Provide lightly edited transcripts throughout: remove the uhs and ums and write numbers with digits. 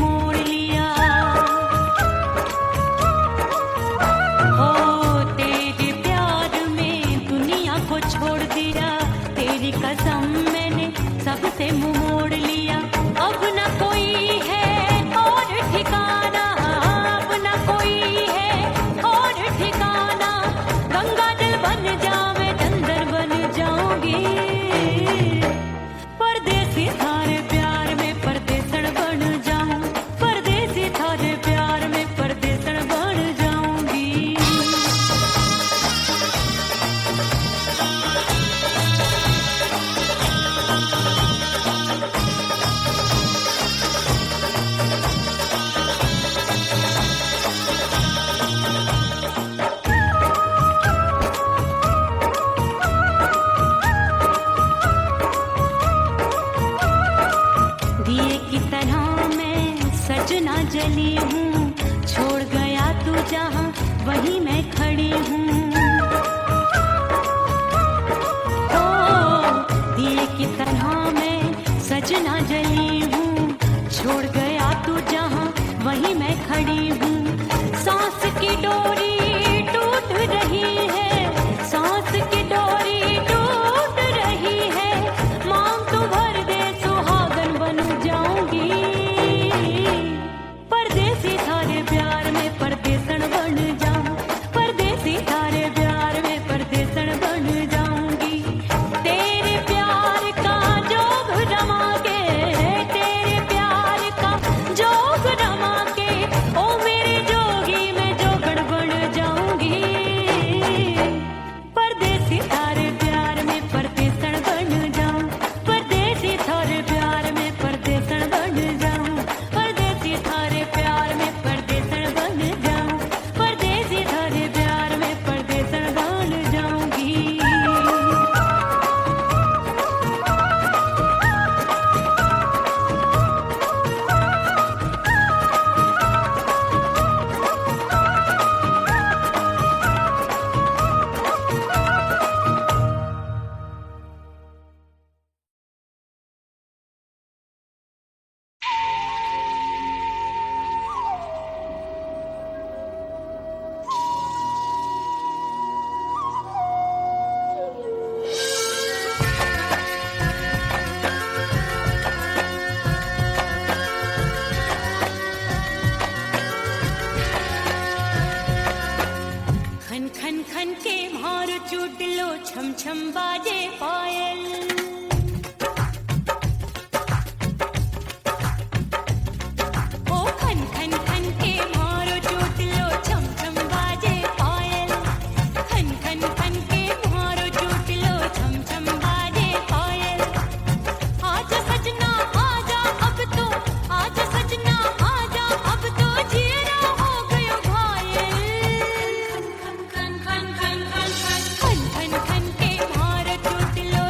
मोड़ लिया। हो तेरे प्यार में दुनिया को छोड़ दिया, तेरी कसम मैंने सबसे मुंह मोड़ लिया। अब न कोई है और ठिकाना, अब न कोई है और ठिकाना। गंगा जल बन जावे चंदन बन जाऊंगी, परदेसी थारे प्यार में परदेसन बन जाऊं, परदेसी थारे प्यार में परदेसन बन जाऊंगी। दिए की तरह मैं सजना जली हूँ, छोड़ गया तू जहाँ वहीं मैं खड़ी हूँ। ओ दिए की तरह मैं सजना जली हूँ, छोड़ गया तू जहाँ वहीं मैं खड़ी हूँ। सांस की डोरी टूट रही है, सांस की डोरी टूट रही है। मांग तू भर दे सुहागन बन जाऊंगी, परदेसी थारे प्यार में परदेसन बन जाऊं, परदेसी थारे प्यार में परदेसन बन जाऊंगी। तेरे प्यार का जोग रमा के, तेरे प्यार का जोग रमा के, ओ मेरे जोगी मैं जोगण बन जाऊंगी, परदेसी थारे प्यार में परदेसन बन जाऊं, परदेसी थारे प्यार में परदेसन बन जाऊं, परदेसी थारे प्यार में परदेसन बन जाऊं, परदेसी थारे प्यार में परदेसन बन जाऊंगी। खन खन खन के भार चूट लो, छम छम बाजे पायल। ओ खन खन खन के भार चूट लो, छम छम बाजे पायल। खन खन खन के भार चूट लो, छम छम बाजे पायल। आजा सजना आजा अब तो, आजा सजना आजा अब तो, जिया हो गयो घायल। खन खन खन खन खन खन खन खन के भार टूट लो,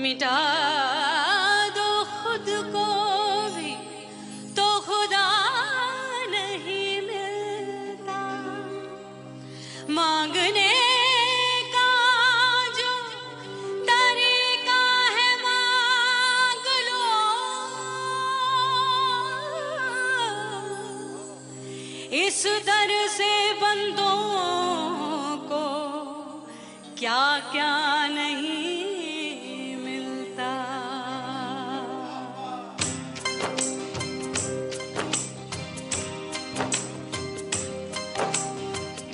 मिटा दो खुद को भी तो खुदा नहीं मिलता। मांगने का जो तरीका है मांग लो, इस दर से बंदों को क्या क्या नहीं मिलता।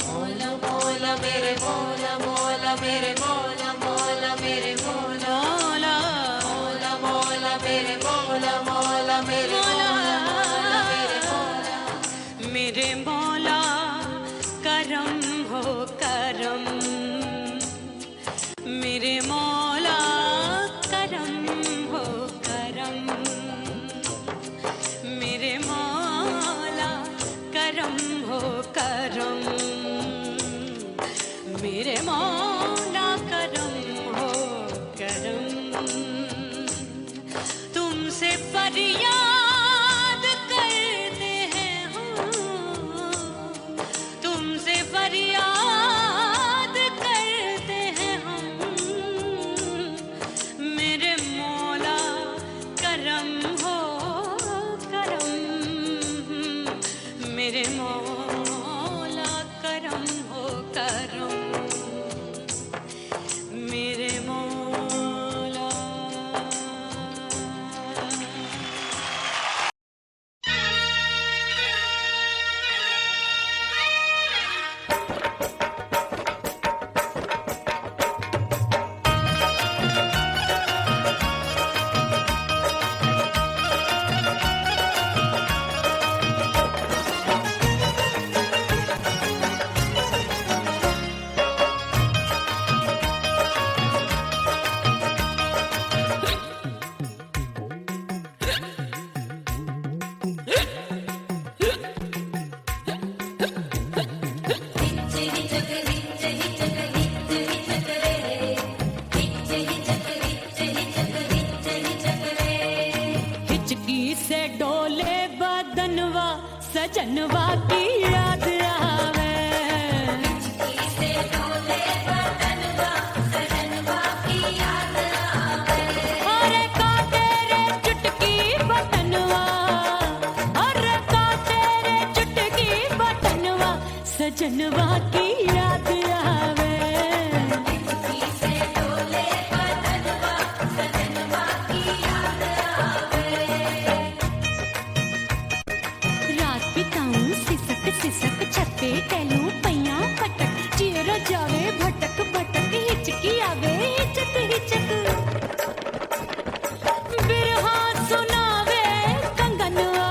मौला मौला मेरे मौला मौला मेरे मौला मौला मेरे मौला मौला मौला मेरे मौला मौला मेरे मौला मेरे मौला मेरे मौला करम हो करम, मेरे मौला करम हो करम, मेरे मौला करम हो करम, मेरे मौला करम हो करम। तुमसे फरियाद करते हैं हम, तुमसे फरियाद करते हैं हम, मेरे मौला करम हो करम, मेरे मौला करम हो करम, मेरे मौला। हिचकी से डोले बदनवा सजनवा की याद आवे, हिचकी से डोले बदनवा सजनवा की याद आवे। अरे का तेरे चुटकी बदनवा, अरे का तेरे चुटकी बदनवा सजनवा की याद आवे, हिचकी से डोले बदनवा सजनवा की याद आवे। रात बिताऊं सिसक सिसक छत पे टहलूं पैया पटक, चेहरा जावे भटक भटक, हिचकी आवे हिचक हिचक। बिरहा सुनावे कंगनवा,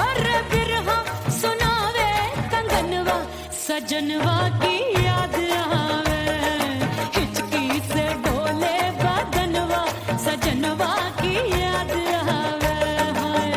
अरे बिरहा सुनावे कंगनवा सजनवा की याद आवे, हिचकी से डोले बदनवा सजनवा की याद आवे। हाय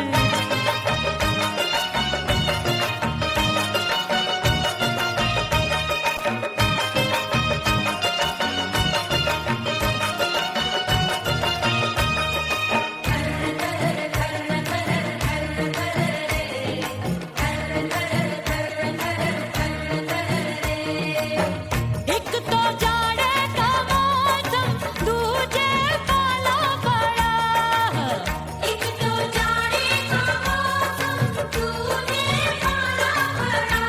एक तो जाड़े का मौसम, दूजे काला पड़ा, एक तो जाड़े का मौसम, दूजे काला पड़ा।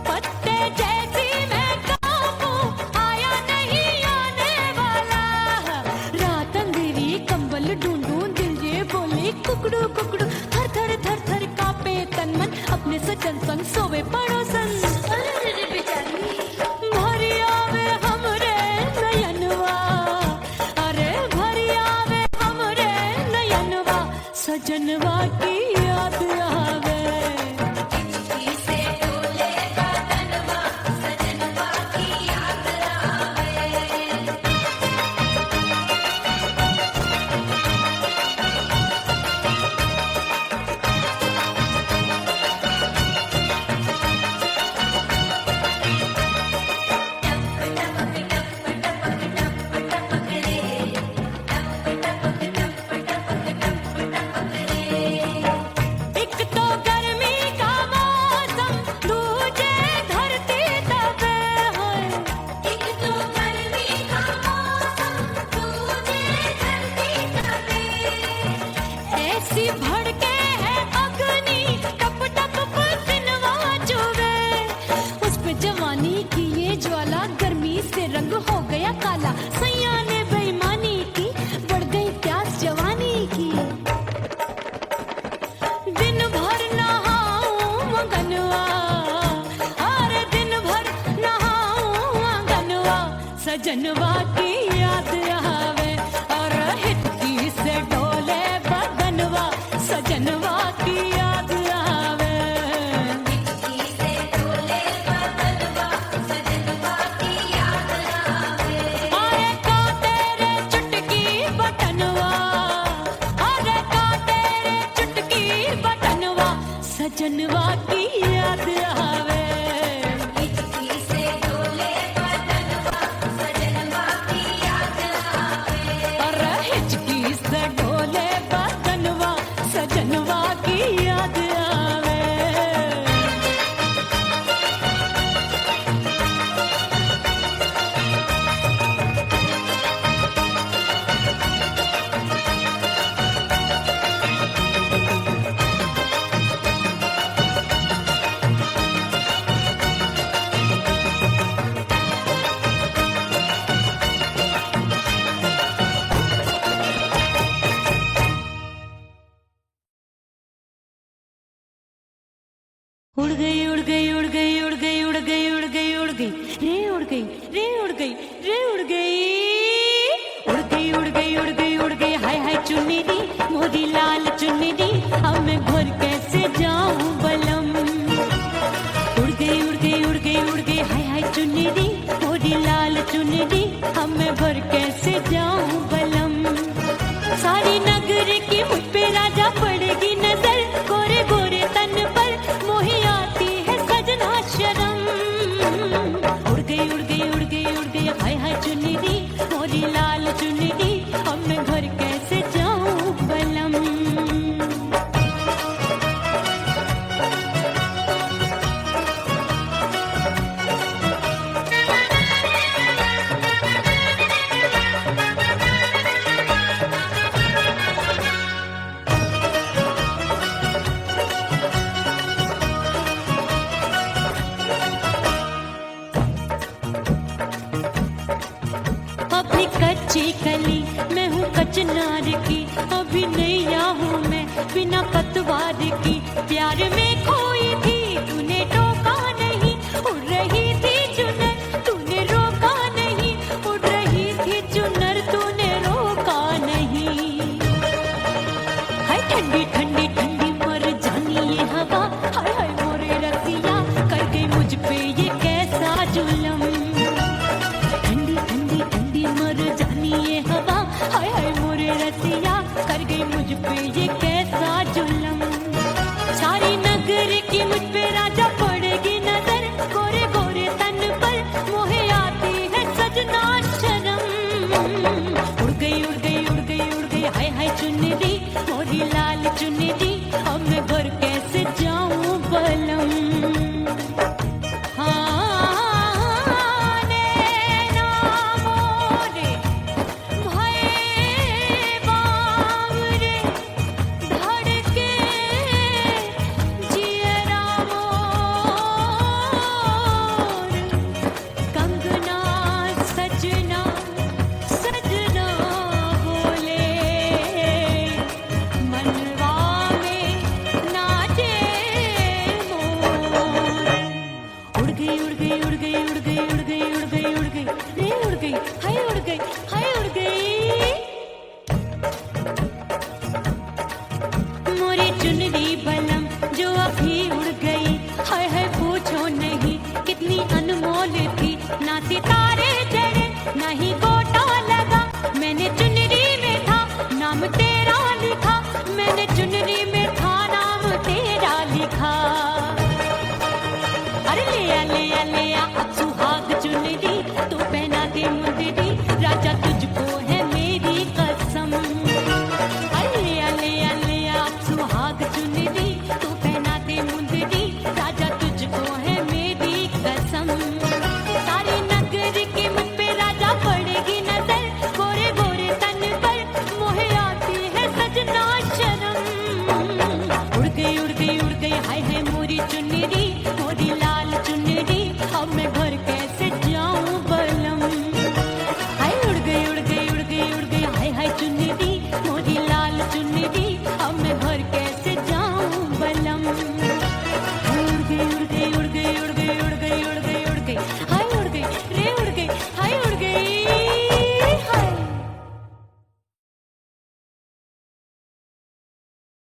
पत्ते जैसी मैं कांपूं, आया नहीं आने वाला, रात अंधेरी कंबल ढूंढूं, दिल ये बोले कुकड़ू कुकड़ू, थर थर थर थर कांपे तन मन, अपने सजन संग सोवे पड़ोसन। भरी आवे हमरे नयनवा, अरे भरी आवे हमरे नयनवा सजनवा की याद आवे, हिचकी से डोले बदनवा सजनवा की याद आवे। ऐसी भड़के है अग्नि, टप टप पसीनवा चुवे। उस पे जवानी की ये ज्वाला, गर्मी से रंग हो गया काला। सैया ने बेईमानी की, बढ़ गई प्यास जवानी की। दिन भर नहाऊं मगनवा, अरे दिन भर नहाऊं मगनवा। सजनवा की याद आवे और हिचकी से डोले बदनवा। सजनवा की याद आवे, हिचकी से डोले बदनवा, सजनवा की याद आवे। अरे का तेरे चुटकी बटनवा, अरे का तेरे चुटकी बटनवा। सजनवा की याद आवे, हिचकी से डोले बदनवा, सजनवा की याद आवे। अरे हिचकी से डोले बदनवा। सजनवा की याद आवे। उड़ गई उड़ गई उड़ गई उड़ गई उड़ गई उड़ गई उड़ गई रे उड़ गई रे उड़ गई रे उड़ गई उड़ गई उड़ गई उड़ गई उड़ गई। हाय हाय चुन्नी मोरी लाल चुन्नी, अब मैं घर कैसे जाऊं बलम। उड़ गई उड़ गई उड़ गई उड़ गई हाय हाय चुन्नी मोरी लाल चुन्नी, अब मैं घर कैसे जाऊं बलम। सारी नगर की मुझ पे राजा पड़ेगी नजर, गोरे गोरे तन पर मोही आती है सजना शर्म। उड़ गई उड़ गई उड़ गई उड़ गई हाय हाय चुन्नी मोरी लाल चुन्नी, अब मैं घर कैसे जाऊं बलम। अभी कच्ची कली मैं हूँ कचनार की, अभी नैया हूँ मैं बिना पतवार की। प्यार में खोई थी तूने टोका नहीं, उड़ रही थी चुनर तूने रोका नहीं, उड़ रही थी चुनर तूने रोका नहीं। हाय ठंडी ठंडी ठंडी मर जानी ये हवा, हाय हाय मोरे रसिया कर गई मुझ पे ये कैसा जुलम। ठंडी ठंडी ठंडी मर जानी ये हवा, हाय हाय मोरे रसिया कर गई मुझ पे ये कैसा जुलम। सारी नगर की मुझ पे राजा पड़ेगी नजर, गोरे गोरे तन पर मोहे आती है सजना शर्म। उड़ गई उड़ गई उड़ गई उड़ गई हाय हाय चुन्नी मोरी लाल चुन्नी, अब मैं घर कैसे जाऊं बलम। चुनरी बलम जो अभी उड़ गई, हाय हाय पूछो नहीं कितनी अनमोल थी। ना सितारे जड़े ना ही गोटा लगा, मैंने चुनरी में था नाम तेरा लिखा, मैंने चुनरी में था नाम तेरा लिखा। अरे ले आ ले आ ले आ अब सुहाग चुनरी तू पहना दे मुंदरी, राजा तुझको है मेरी कसम। अरे ले आ ले आ ले आ अब सुहाग चुनरी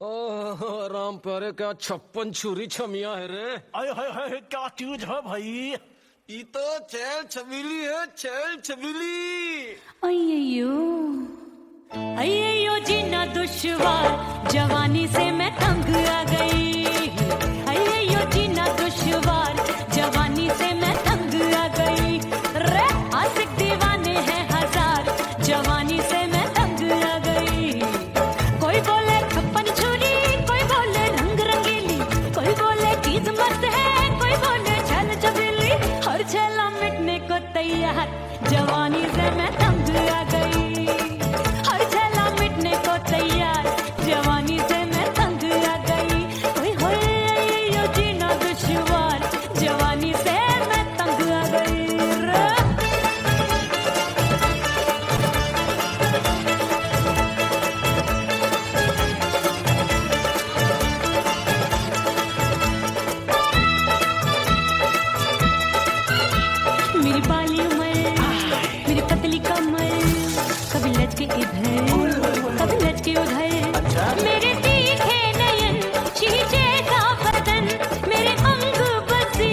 ओह राम प्यारे, क्या 56 छुरी छमिया है रे। आय हाय हाय, क्या चीज है भाई? ये तो चैल छबीली है, चैल छबीली। अय्यो अय्यो जीना दुश्वार, जवानी से मैं तंग आ गई। अय्यो जीना दुश्वार, जवानी से मैं तंग आ गई। रे आशिक दीवाने हैं हजार, जवानी से मैं तंग आ गई। कोई बोले 56 छुरी, कोई बोले रंग रंगीली, कोई बोले चीज मस्त है, कोई बोले छल छबीली। हर छला मिटने को तैयार, जवानी से मैं तंग आ गई। हर छला मिटने को तैयार, जवानी से मैं तंग आ गई। ओए होए यो जीना दुश्वार, जवानी से मैं तंग आ गई रे। मेरी बाली उम्र, मेरी पतली कमर, कभी लचके इधर, कभी लचके उधर। मेरे तीखे नयन, शीशे का बदन, मेरे अंग बसे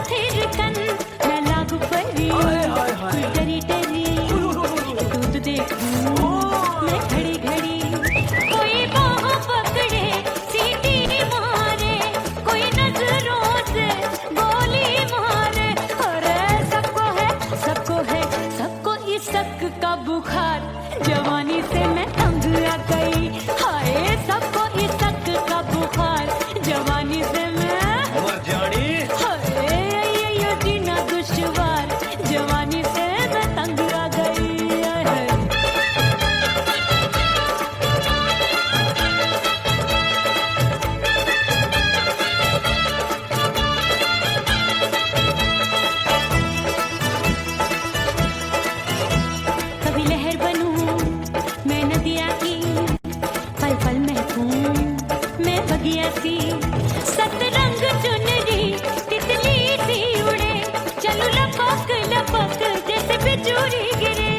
थिरकन। मैं लागू परी, डरी डरी, दूध देखूं मैं घड़ी घड़ी। कोई बाह पकड़े, सीटी मारे, कोई नजरों से गोली मारे। अरे सबको इसक का बुखार, जवानी से मैं तंग आ गई। हाय सबको इसक का बुखार, जवानी से मैं मर जानी। हाय यो जीना दुश्वार, जवानी से मैं तंग आ गई। हाय। कभी लहर बनूं मैं नदिया की, पल पल महकूं मैं बगिया सी। सतरंग चुनरी तितली सी उड़े, चलूं लपक लपक जैसे बिजुरी गिरे।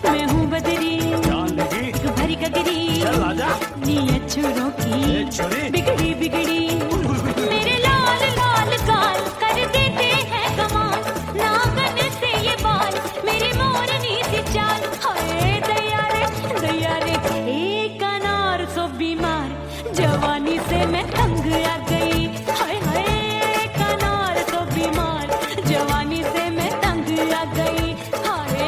मैं हूँ बदरी, जान लगी? एक भरी गगरी, चल आजा। नीयत छुरों ए की छुरी। बिगड़ी बिगड़ी। मेरे लाल लाल गाल कर देते हैं कमाल, नागन से ये बाल, मेरी मोरनी सी चाल। हाय दया रे एक अनार सो बीमार, जवानी से मैं तंग आ गई। हाय हाय एक अनार सो बीमार, जवानी से मैं तंग आ गई। हाय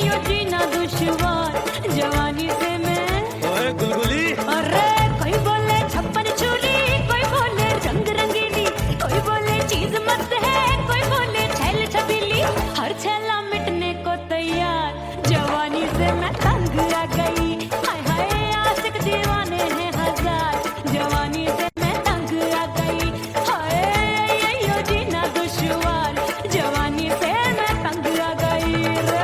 यो जीना दुश्वार, जवानी से मैं। ओए गुलगुली, अरे कोई बोले 56 छुरी, कोई बोले रंग रंगीली, कोई बोले चीज मस्त है, कोई बोले छैल छबीली। हर छला मिटने को तैयार, जवानी से मैं तंग आ गई। हाय हाय आशिक दीवाने हैं हजार, जवानी से मैं तंग आ गई। हाय यो जीना दुश्वार, जवानी से मैं तंग आ गई रे।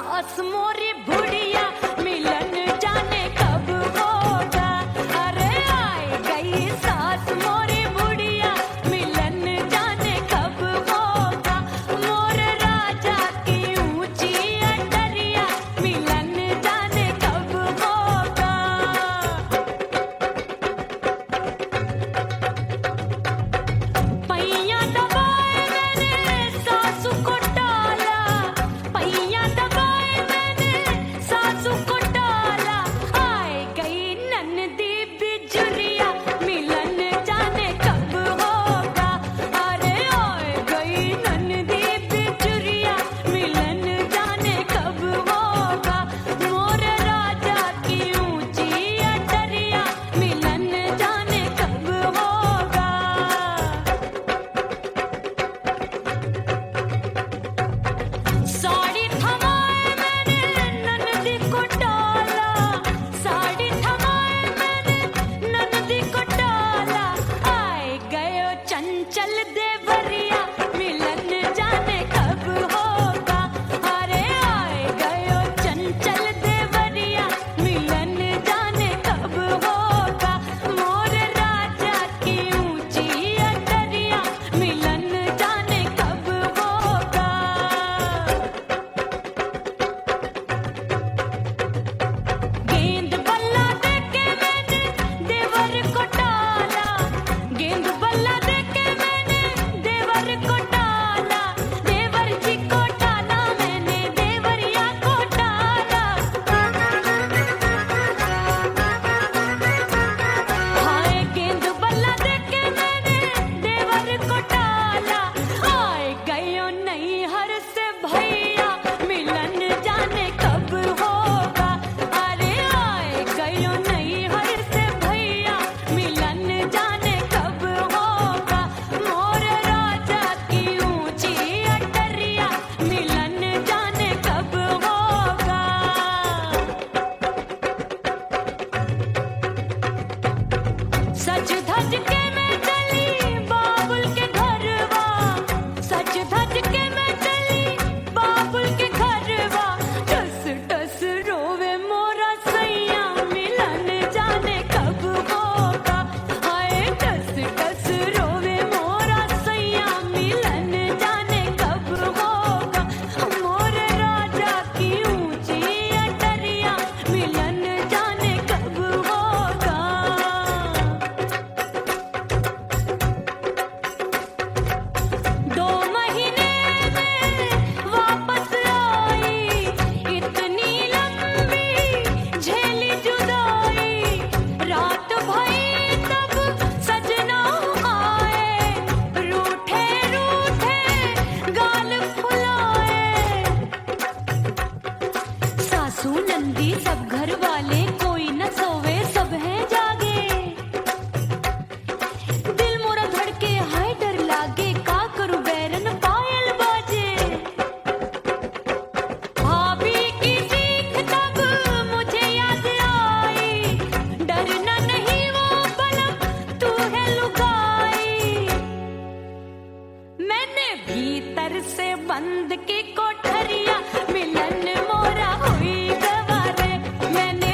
सास मोरी बुढ़िया मिलन जाने कब होगा। अरे आए गई सास मोरी बुढ़िया मिलन जाने कब होगा। मोर राजा की ऊंची अटरिया मिलन जाने कब होगा। पैया दबाए मैंने सासू को टाला, पैया दबाए मैंने सासू को टाला। आए गई ननदी बिजुरिया मिलन जाने कब होगा। अरे आए गई ननदी बिजुरिया मिलन जाने कब होगा। मोर राजा की ऊंची अटरिया मिलन जाने कब होगा। साड़ी थमाए मैंने ननदी को डाला, साड़ी थमाए मैंने ननदी को डाला। आए गयो चंचल देवरिया मिलन जाने कब होगा। अरे आए गयो चंचल देवरिया मिलन जाने कब होगा। मोर राजा की ऊंची अटरिया मिलन जाने कब होगा। गेंद बल्ला देके मैंने देवर को टाला, गेंद बल्ला देके मैंने देवर को टाला। देवर जी को टाला मैंने देवरिया को टाला। हाय गेंद बल्ला देके मैंने देवर को टाला। आए गयो नैहर से भैया मिलन जाने कब होगा। अरे आए गयो नैहर से भैया मिलन जाने कब होगा। मोर राजा की ऊंची अटरिया मिलन जाने कब होगा। सज धज के मैं चली बाबुल के घरवा, सज धज के मैं चली बाबुल के घरवा। टस टस रोवे मोरा सैया मिलन जाने कब होगा। हाय टस टस रोवे मोरा सैया मिलन जाने कब होगा। मोर राजा की ऊंची अटरिया मिलन जाने कब होगा। 2 महीने में वापस आई, इतनी लंबी झेली जुदाई। रात भई तब सजना आए, रूठे रूठे गाल फुलाए। सासू नंदी सब घर वाले कोई न सोवे सब हैं जागे। दिल मोरा धड़के हाय डर लागे का करूं बैरन पायल बाजे। भाभी की सीख तब मुझे याद आई, डरना नहीं वो बलम तू है लुगाई। मैंने भीतर से बंद की कोठरिया मिलन मोरा हुई गवारे। मैंने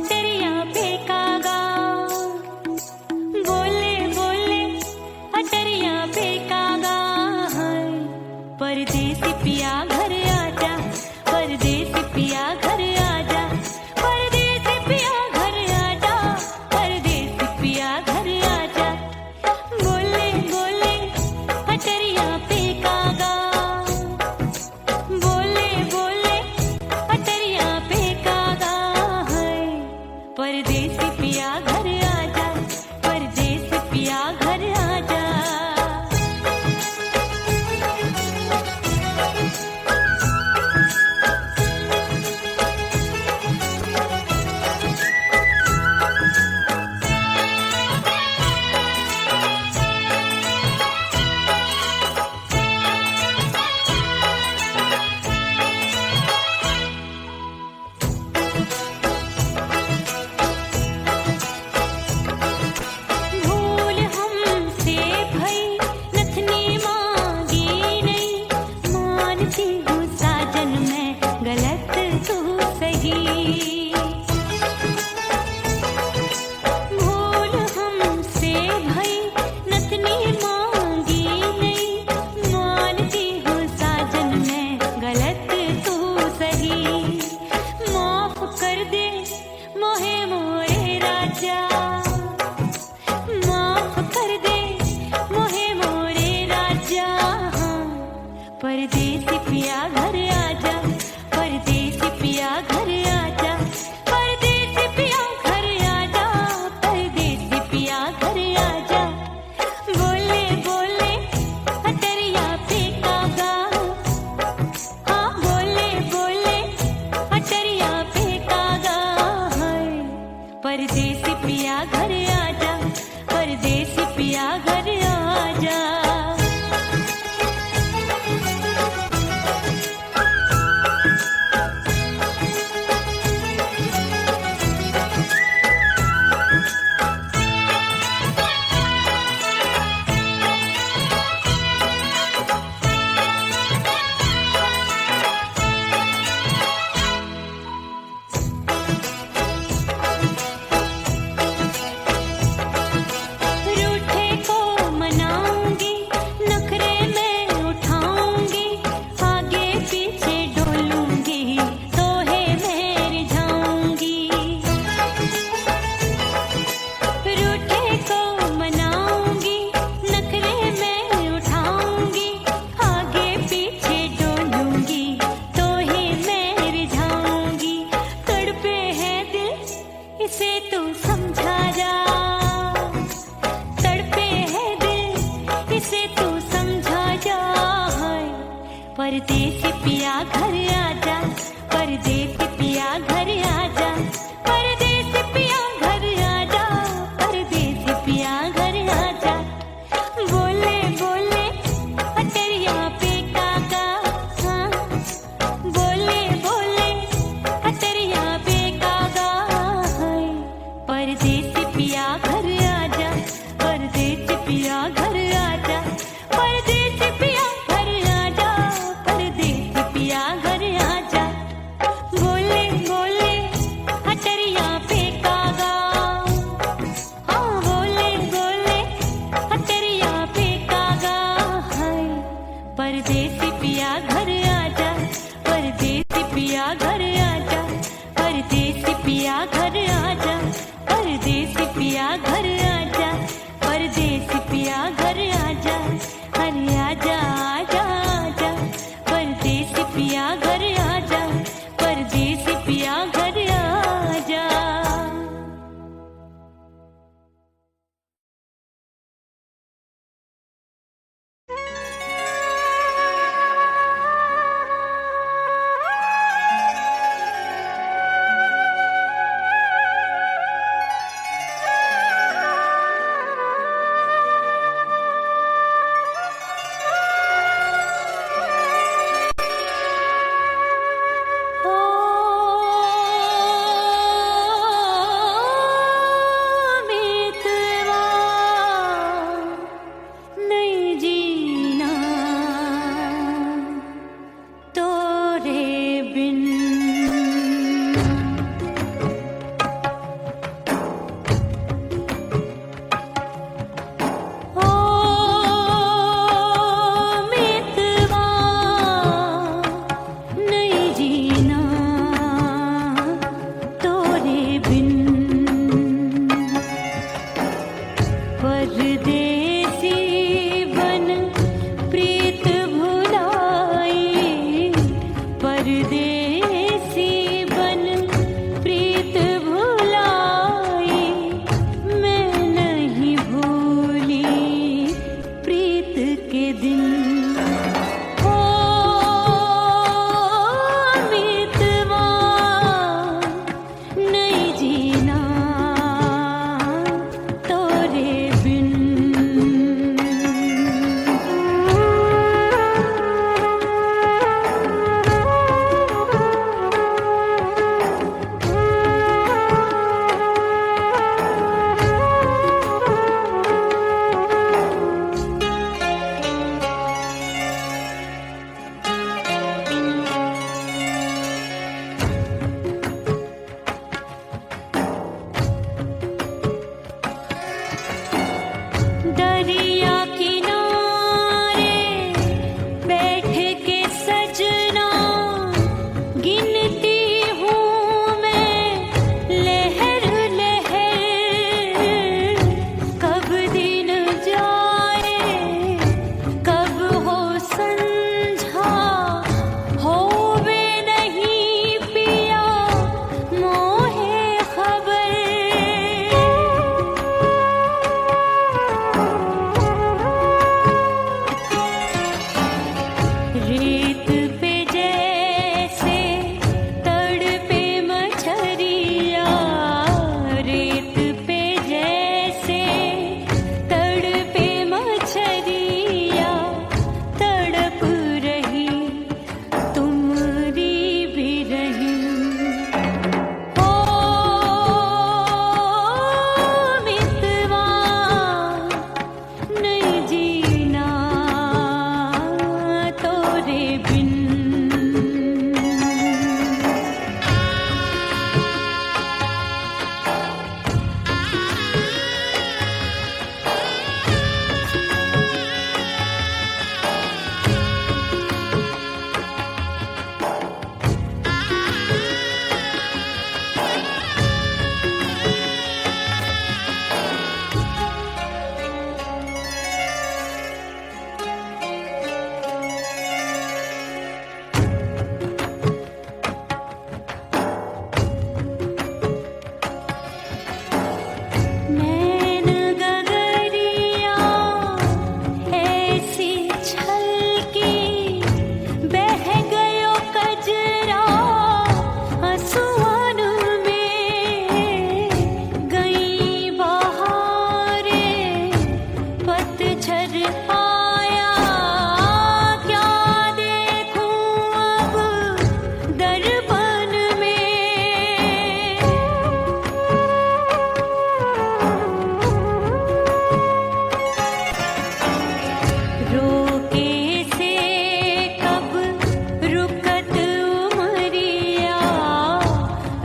अटरिया पे कागा, बोले बोले अटरिया पे कागा है। परदेसी पिया घर आजा, परदेसी पिया घर आजा, परदेसी पिया घर आजा, परदेसी पिया घर आजा। बोले बोले अटरिया पे कागा, बोले बोले अटरिया पे कागा है। परदेसी पिया घर आजा, परदेसी पिया घर आजा। भूल हमसे भई नथनी मांगी नहीं, मानती हूँ साजन मैं गलत तू सही। भूल हमसे भई नथनी मांगी नहीं, मानती हूँ साजन मैं गलत तू सही। माफ कर दे मोहे मोरे राजा, माफ कर दे मोहे मोरे राजा। परदेसी पिया घर आजा, परदेसी पिया घर आजा, परदेसी पिया घर आजा, परदेसी पिया घर आजा। बोले बोले अटरिया पे कागा, हाँ बोले बोले अटरिया पे कागा है। परदेसी पिया घर आजा, परदेसी पिया घर आजा। रूठे को मनाऊंगी, नखरे में उठाऊंगी, आगे पीछे डोलूंगी, तोहे में रिझाऊंगी। रूठे को मनाऊंगी, नखरे में उठाऊंगी, आगे पीछे डोलूंगी, तोहे में रिझाऊंगी। तड़पे है दिल इसे तू समझा जा, तड़पे है दिल इसे तू समझा जा। परदेसी पिया घर आजा, परदेसी पिया घर आजा, परदेसी पिया घर आजा, परदेसी पिया घर आजा। बोले बोले अटरिया पे कागा, हाँ बोले बोले अटरिया पे कागा है। परदेसी पिया घर आजा, परदेसी पिया घर आजा, परदेसी पिया घर आजा, परदेसी पिया घर आजा। बोले बोले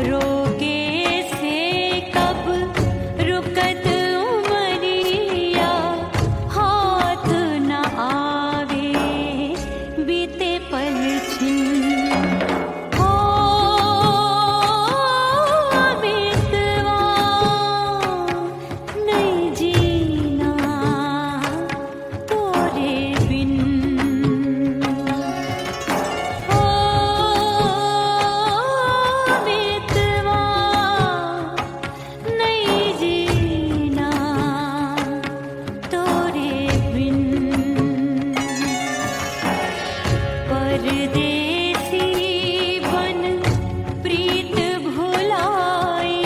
रोके से कब रुकत उमरिया, हाथ न आवे बीते पल छिन। हो बीतवा नहीं जीना तोरे बिन। हो बीतवा नहीं जीना तोरे बिन। परदेसी बन प्रीत भुलाई,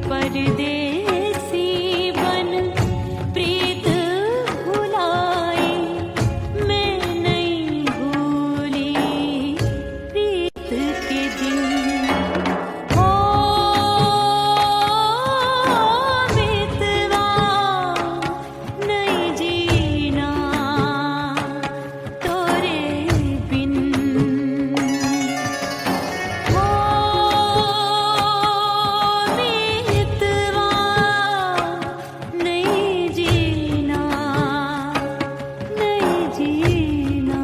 परदेसी बन प्रीत भुलाई, मैं नहीं भूली प्रीत के दिन। हो बीतवा नहीं जीना तोरे बिन। हो बीतवा नहीं जीना, नहीं जीना।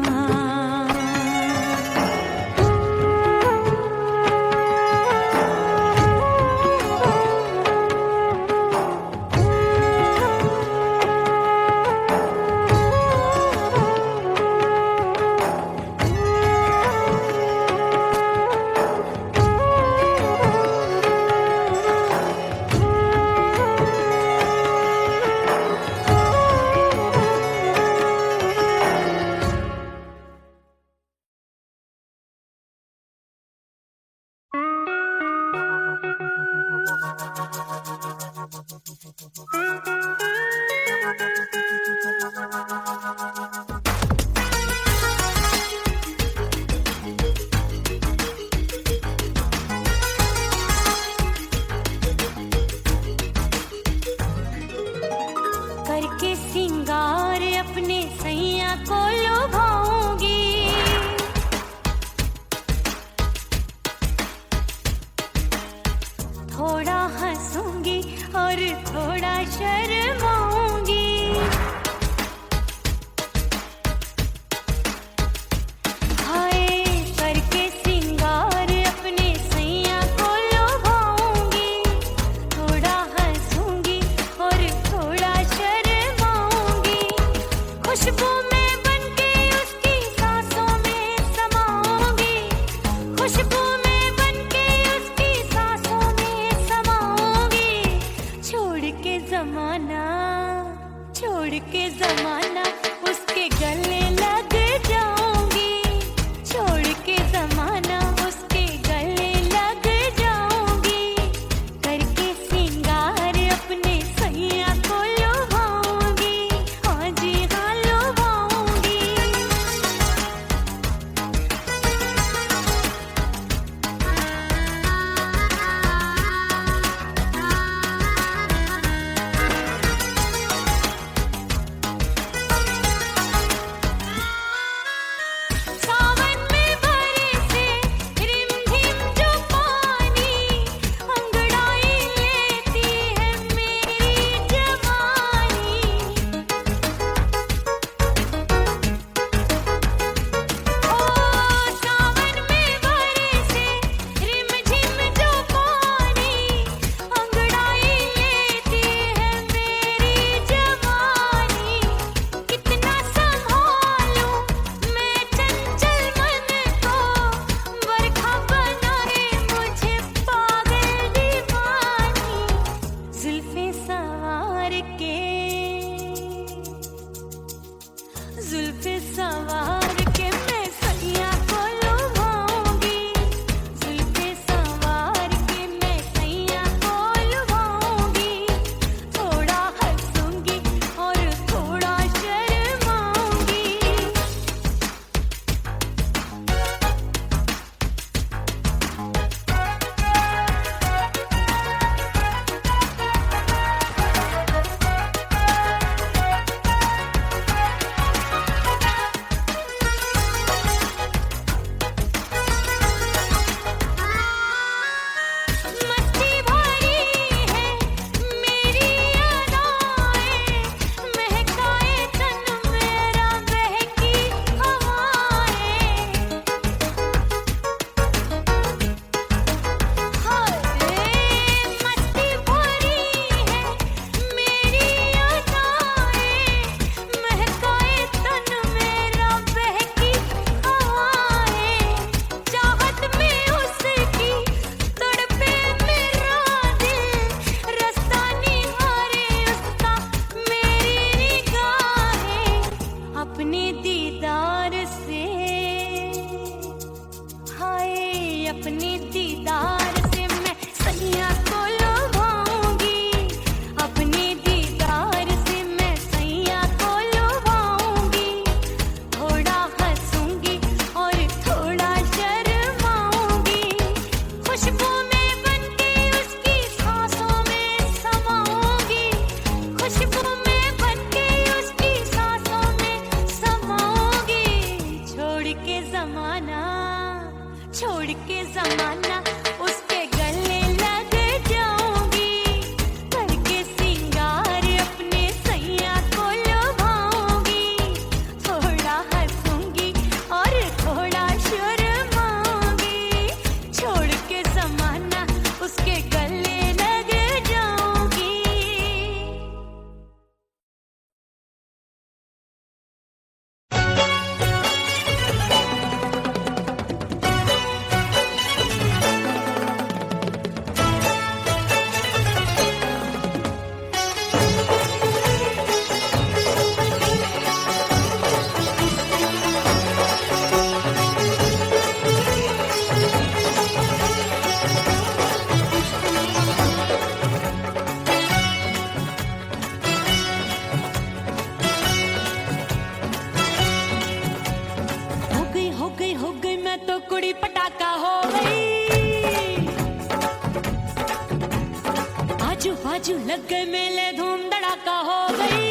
करके सिंगार अपने सैया को लुभाऊंगी, थोड़ा हंसूंगी और थोड़ा शर्माऊंगी। हाय करके सिंगार अपने सैया को लुभाऊंगी, थोड़ा हंसूंगी और थोड़ा शर्माऊंगी। खुशबू में बनके उसकी सांसों में समाऊंगी, खुशबू में बनके उसकी सांसों में समाऊंगी। छोड़ के जमाना, छोड़ के जमाना उसके गले लग जाऊंगी, छोड़ के जमाना उसके गले लग जाऊंगी। करके सिंगार अपने सैया को लुभाऊंगी, हाँ जी हाँ लुभाऊंगी। उसके गले लग जाऊंगी। हो गई मैं तो कुड़ी पटाखा हो गई। आजू बाजू लग गए मेले धूम धड़ाका हो गई।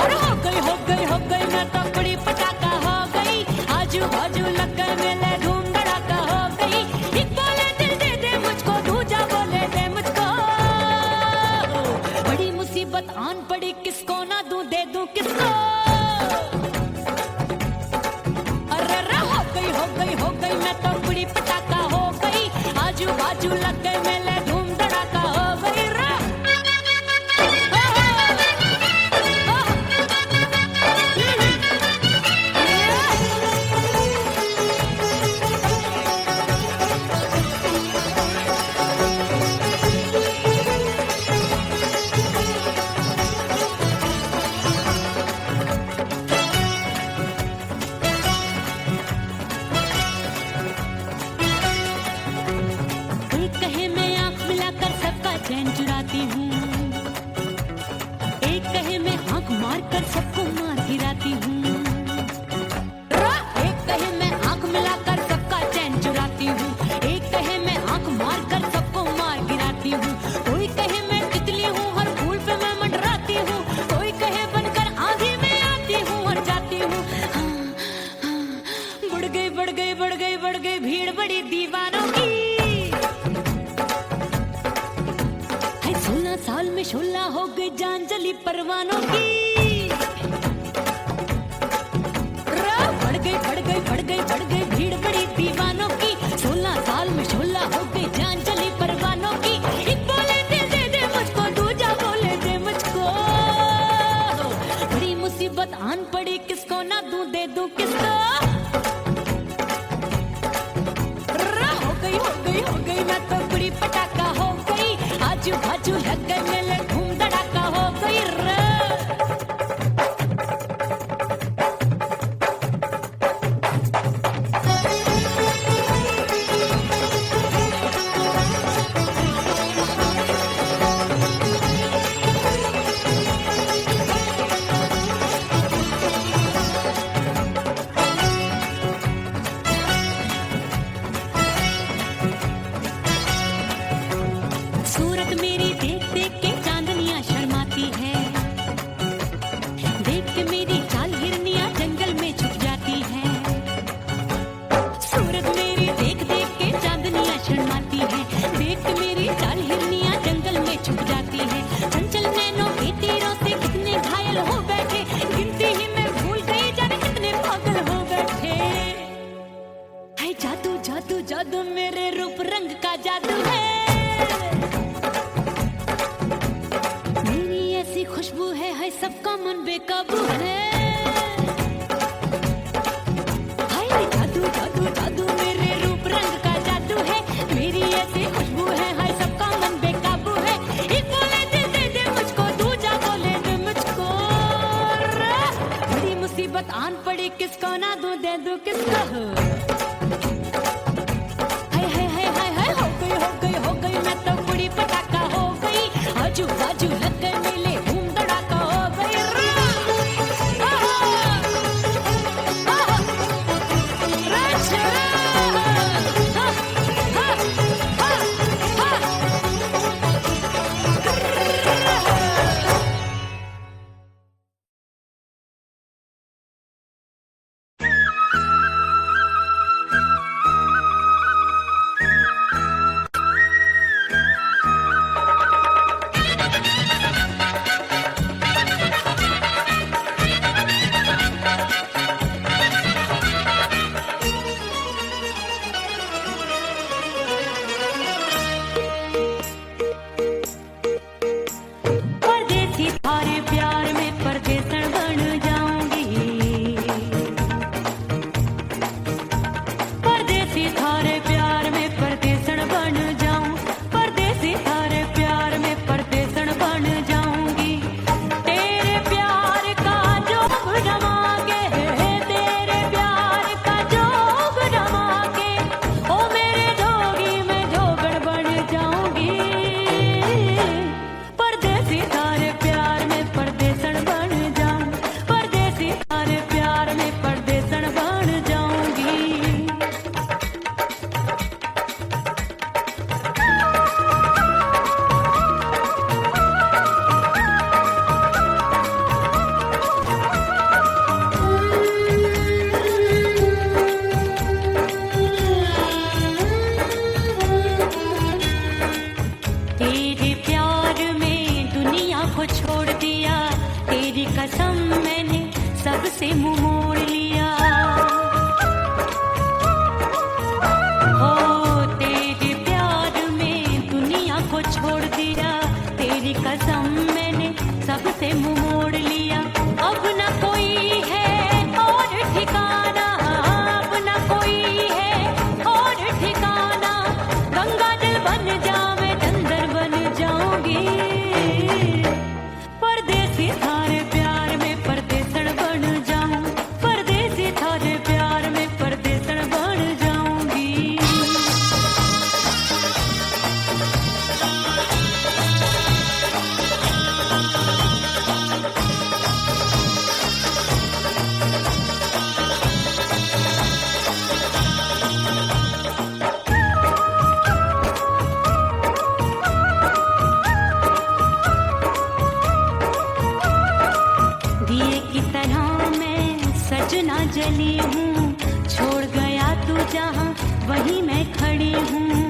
अरे हो गई मैं तो कुड़ी पटाखा हो गई। आजू बाजू लग गए मेले धूम धड़ाका हो गई। एक बोले दिल दे दे मुझको, दूजा बोले दे मुझको। बड़ी मुसीबत आन पड़ी, किसको ना दूं दे दूं किसको। हो गई मैं तो कुड़ी पटाखा हो गई। आजू बाजू लग गए मेले धूम धड़ाका हो गई रे। चैन चुराती हूँ, एक कहे मैं आंख मार कर सबको मार गिराती हूँ। एक कहे मैं आंख मिलाकर सबका चैन चुराती हूँ, एक कहे मैं आंख मार कर सबको मार गिराती हूँ। कोई कहे मैं तितली हूँ, हर फूल पे मैं मंडराती हूँ। कोई कहे बनकर आंधी में आती हूँ और जाती हूँ। बढ़ गई भीड़ बड़ी दीवानों की। 16 साल में शोला हो गई जान जली परवानों की। बढ़ गई भीड़ बड़ी दीवानों की। 16 साल में शोला हो गई जान जली परवानों की। एक बोले दिल दे दे मुझको, दूजा बोले दे मुझको। बड़ी मुसीबत आन पड़ी, किसको ना दूं दे दूं किसको। हो गई मैं तो कुड़ी पटाखा हो गई। आजू बाजू लग गए मेले धूम धड़ाका हो गई रे। सूरत मेरी देख देख के चांदनियां शर्माती है। देख के मेरी चाल हिरनियां जंगल में छुप जाती है। सूरत मेरी देख देख के चांदनियां शर्माती है। देख के मेरी चाल हिरनियां जंगल में छुप जाती है। चंचल नैनों के तीरों से कितने घायल हो बैठे, गिनती ही मैं भूल गई जाने कितने पागल हो बैठे। है जादू जादू जादू मेरे रूप रंग का जादू है। खुशबू है सबका मन बेकाबू है। हाय जादू जादू जादू मेरे रूप रंग का जादू है। मेरी ऐसी खुशबू है, हाय सबका मन बेकाबू है। एक बोले दिल दे दे मुझको, दूजा बोले दे मुझको। बड़ी मुसीबत आन पड़ी, किसको ना दूं दे दूं किसको। हो गई मैं तो कुड़ी पटाखा हो गई। आजू बाजू लग गए मेले धूम धड़ाका हो गई रे। वहीं मैं खड़ी हूँ।